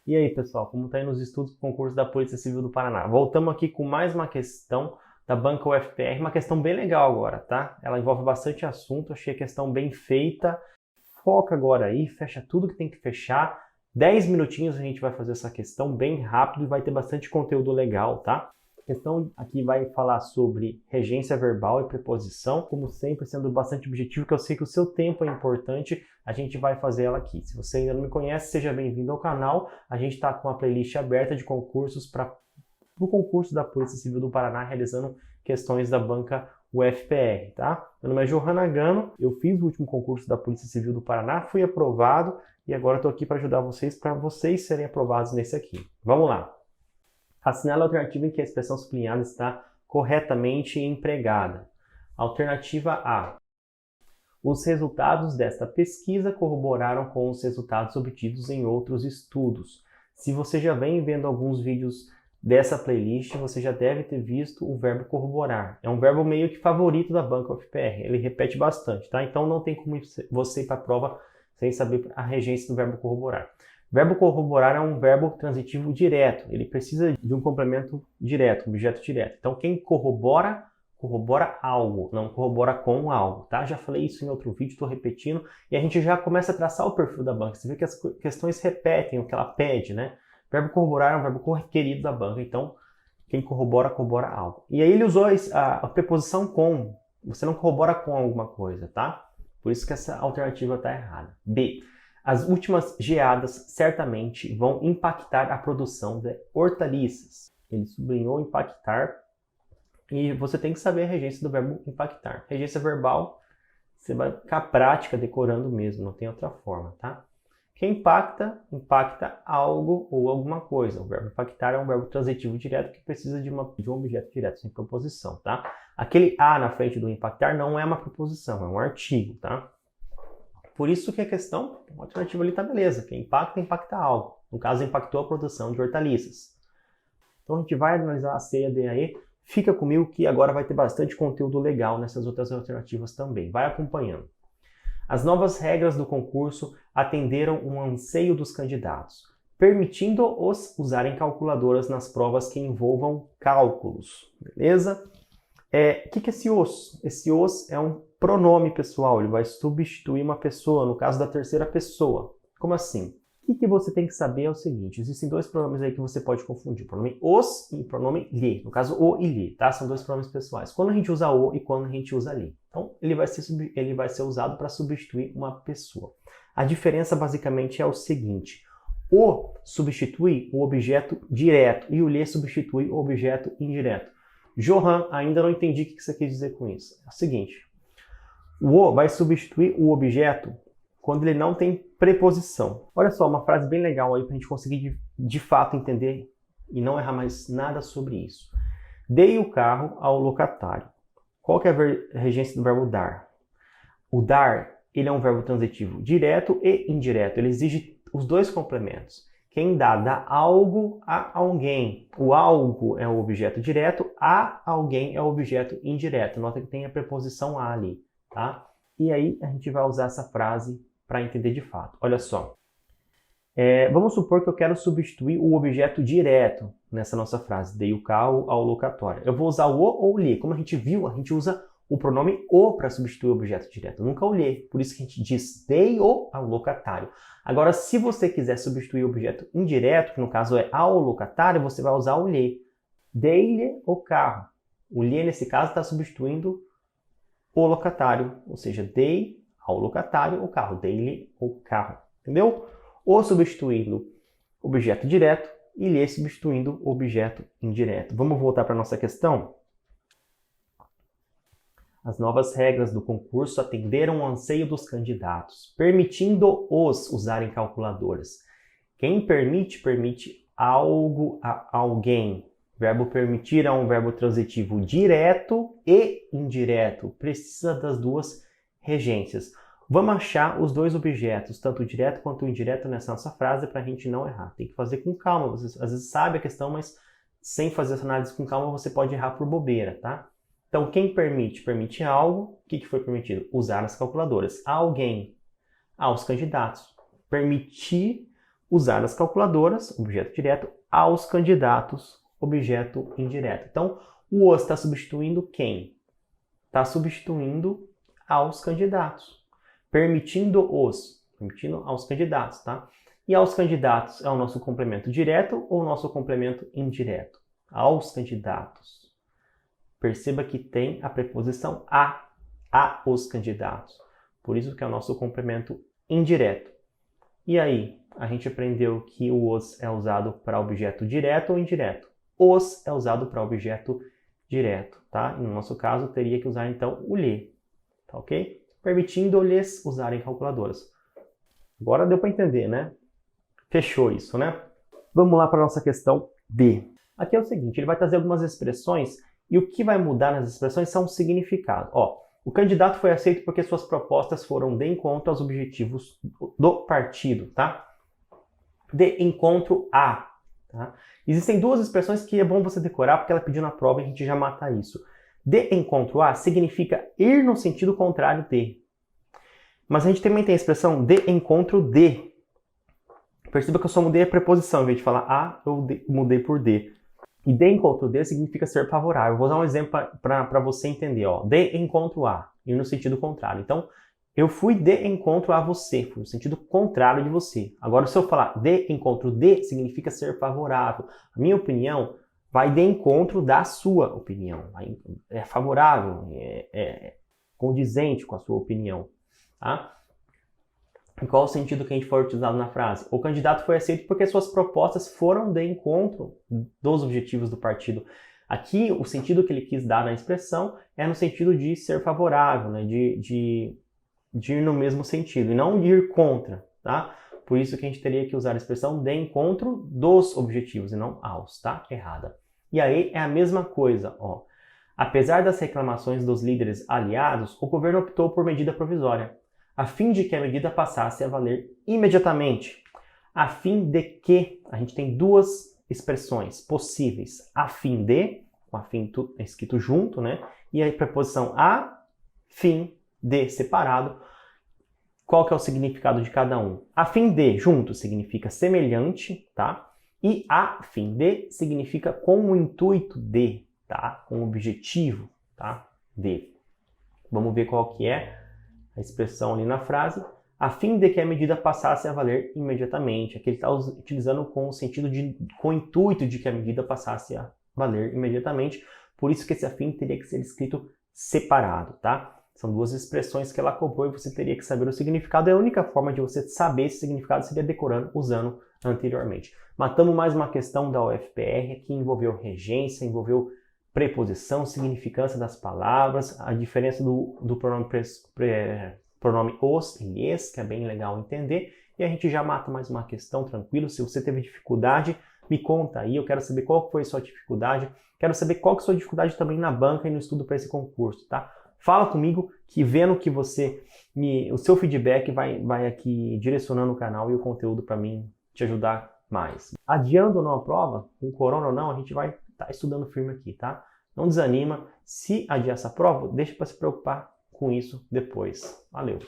E aí, pessoal, como está indo os estudos do concurso da Polícia Civil do Paraná? Voltamos aqui com mais uma questão da banca UFPR, uma questão bem legal agora, tá? Ela envolve bastante assunto, achei a questão bem feita. Foca agora aí, fecha tudo que tem que fechar. 10 minutinhos a gente vai fazer essa questão bem rápido e vai ter bastante conteúdo legal, tá? A questão aqui vai falar sobre regência verbal e preposição, como sempre, sendo bastante objetivo, que eu sei que o seu tempo é importante, a gente vai fazer ela aqui. Se você ainda não me conhece, seja bem-vindo ao canal. A gente está com a playlist aberta de concursos para o concurso da Polícia Civil do Paraná, realizando questões da banca UFPR, tá? Meu nome é Johan Nagano, eu fiz o último concurso da Polícia Civil do Paraná, fui aprovado e agora estou aqui para ajudar vocês, para vocês serem aprovados nesse aqui. Vamos lá! Assinale a alternativa em que a expressão sublinhada está corretamente empregada. Alternativa A. Os resultados desta pesquisa corroboraram com os resultados obtidos em outros estudos. Se você já vem vendo alguns vídeos dessa playlist, você já deve ter visto o verbo corroborar. É um verbo meio que favorito da banca UFPR. Ele repete bastante, tá? Então não tem como você ir para a prova sem saber a regência do verbo corroborar. Verbo corroborar é um verbo transitivo direto. Ele precisa de um complemento direto, um objeto direto. Então, quem corrobora, corrobora algo, não corrobora com algo, tá? Já falei isso em outro vídeo, estou repetindo. E a gente já começa a traçar o perfil da banca. Você vê que as questões repetem o que ela pede, né? Verbo corroborar é um verbo corriqueiro da banca. Então, quem corrobora, corrobora algo. E aí ele usou a preposição com. Você não corrobora com alguma coisa, tá? Por isso que essa alternativa está errada. B. As últimas geadas certamente vão impactar a produção de hortaliças. Ele sublinhou impactar e você tem que saber a regência do verbo impactar. Regência verbal, você vai ficar prática decorando mesmo, não tem outra forma, tá? Quem impacta, impacta algo ou alguma coisa. O verbo impactar é um verbo transitivo direto que precisa de um objeto direto, sem preposição, tá? Aquele a na frente do impactar não é uma preposição, é um artigo, tá? Por isso que a questão, a alternativa ali está beleza. Quem impacta, impacta algo. No caso, impactou a produção de hortaliças. Então a gente vai analisar a C e a D aí. Fica comigo que agora vai ter bastante conteúdo legal nessas outras alternativas também. Vai acompanhando. As novas regras do concurso atenderam um anseio dos candidatos, permitindo-os usarem calculadoras nas provas que envolvam cálculos. Beleza? O que é esse os? Esse os é um pronome pessoal, ele vai substituir uma pessoa, no caso da terceira pessoa. Como assim? O que você tem que saber é o seguinte, existem dois pronomes aí que você pode confundir, o pronome os e o pronome lhe, no caso o e lhe, tá? São dois pronomes pessoais, quando a gente usa o e quando a gente usa lhe. Então, ele vai ser usado para substituir uma pessoa. A diferença basicamente é o seguinte, o substitui o objeto direto e o lhe substitui o objeto indireto. Johan, ainda não entendi o que você quis dizer com isso. É o seguinte, o o vai substituir o objeto quando ele não tem preposição. Olha só, uma frase bem legal aí para a gente conseguir de fato entender e não errar mais nada sobre isso. Dei o carro ao locatário. Qual que é a regência do verbo dar? O dar, ele é um verbo transitivo direto e indireto. Ele exige os dois complementos. Quem dá algo a alguém. O algo é o objeto direto, a alguém é o objeto indireto. Nota que tem a preposição a ali, tá? E aí a gente vai usar essa frase para entender de fato. Olha só. Vamos supor que eu quero substituir o objeto direto nessa nossa frase. Dei o carro ao locatório. Eu vou usar o ou lhe. Como a gente viu, a gente usa o pronome o para substituir o objeto direto, nunca o lhe. Por isso que a gente diz dei-o ao locatário. Agora, se você quiser substituir o objeto indireto, que no caso é ao locatário, você vai usar o lhe. Dei-lhe o carro. O lhe, nesse caso, está substituindo o locatário, ou seja, dei ao locatário o carro, dei-lhe o carro. Entendeu? O substituindo objeto direto e lhe substituindo objeto indireto. Vamos voltar para a nossa questão? As novas regras do concurso atenderam ao anseio dos candidatos, permitindo-os usarem calculadoras. Quem permite, permite algo a alguém. O verbo permitir é um verbo transitivo direto e indireto. Precisa das duas regências. Vamos achar os dois objetos, tanto o direto quanto o indireto, nessa nossa frase para a gente não errar. Tem que fazer com calma. Você às vezes sabe a questão, mas sem fazer essa análise com calma você pode errar por bobeira, tá? Então, quem permite? Permite algo. O que foi permitido? Usar as calculadoras. A alguém. Aos candidatos. Permitir usar nas calculadoras, objeto direto, aos candidatos, objeto indireto. Então, o os está substituindo quem? Está substituindo aos candidatos, permitindo aos candidatos, tá? E aos candidatos é o nosso complemento direto ou o nosso complemento indireto? Aos candidatos. Perceba que tem a preposição a os candidatos. Por isso que é o nosso complemento indireto. E aí, a gente aprendeu que o os é usado para objeto direto ou indireto? Os é usado para objeto direto, tá? No nosso caso, teria que usar então o lhe, tá ok? Permitindo-lhes usarem calculadoras. Agora deu para entender, né? Fechou isso, né? Vamos lá para a nossa questão D. Aqui é o seguinte, ele vai trazer algumas expressões e o que vai mudar nas expressões são o significado. Ó, o candidato foi aceito porque suas propostas foram de encontro aos objetivos do partido, tá? De encontro a, tá? Existem duas expressões que é bom você decorar porque ela pediu na prova e a gente já mata isso. De encontro a significa ir no sentido contrário de. Mas a gente também tem a expressão de encontro de. Perceba que eu só mudei a preposição, em vez de falar a, eu mudei por de. E de encontro de significa ser favorável. Vou dar um exemplo para você entender. Ó. De encontro a, ir no sentido contrário. Então, eu fui de encontro a você, fui no sentido contrário de você. Agora, se eu falar de encontro de, significa ser favorável. A minha opinião vai de encontro da sua opinião. É favorável, é condizente com a sua opinião. Tá? E qual o sentido que a gente for utilizado na frase? O candidato foi aceito porque suas propostas foram de encontro dos objetivos do partido. Aqui, o sentido que ele quis dar na expressão é no sentido de ser favorável, né? de ir no mesmo sentido, e não de ir contra. Tá? Por isso que a gente teria que usar a expressão de encontro dos objetivos, e não aos. Tá? Errada. E aí é a mesma coisa. Ó. Apesar das reclamações dos líderes aliados, o governo optou por medida provisória, a fim de que a medida passasse a valer imediatamente. A fim de que, a gente tem duas expressões possíveis. A fim de, com a fim escrito junto, né? E a preposição a, fim de, separado. Qual que é o significado de cada um? A fim de, junto, significa semelhante, tá? E a fim de significa com o intuito de, tá? Com o objetivo, tá? De. Vamos ver qual que é a expressão ali na frase, a fim de que a medida passasse a valer imediatamente. Aqui ele está utilizando com o sentido com o intuito de que a medida passasse a valer imediatamente, por isso que esse a fim teria que ser escrito separado, tá? São duas expressões que ela cobrou e você teria que saber o significado, e a única forma de você saber esse significado seria decorando, usando anteriormente. Matamos mais uma questão da UFPR, que envolveu regência, envolveu preposição, significância das palavras, a diferença do pronome os e lhes, que é bem legal entender, e a gente já mata mais uma questão, tranquilo. Se você teve dificuldade, me conta aí, eu quero saber qual foi a sua dificuldade, quero saber qual que é a sua dificuldade também na banca e no estudo para esse concurso, tá? Fala comigo, que vendo que o seu feedback vai aqui direcionando o canal e o conteúdo para mim te ajudar mais. Adiando ou não a prova, com corona ou não, a gente vai tá estudando firme aqui, tá? Não desanima. Se adiar essa prova, deixa para se preocupar com isso depois. Valeu!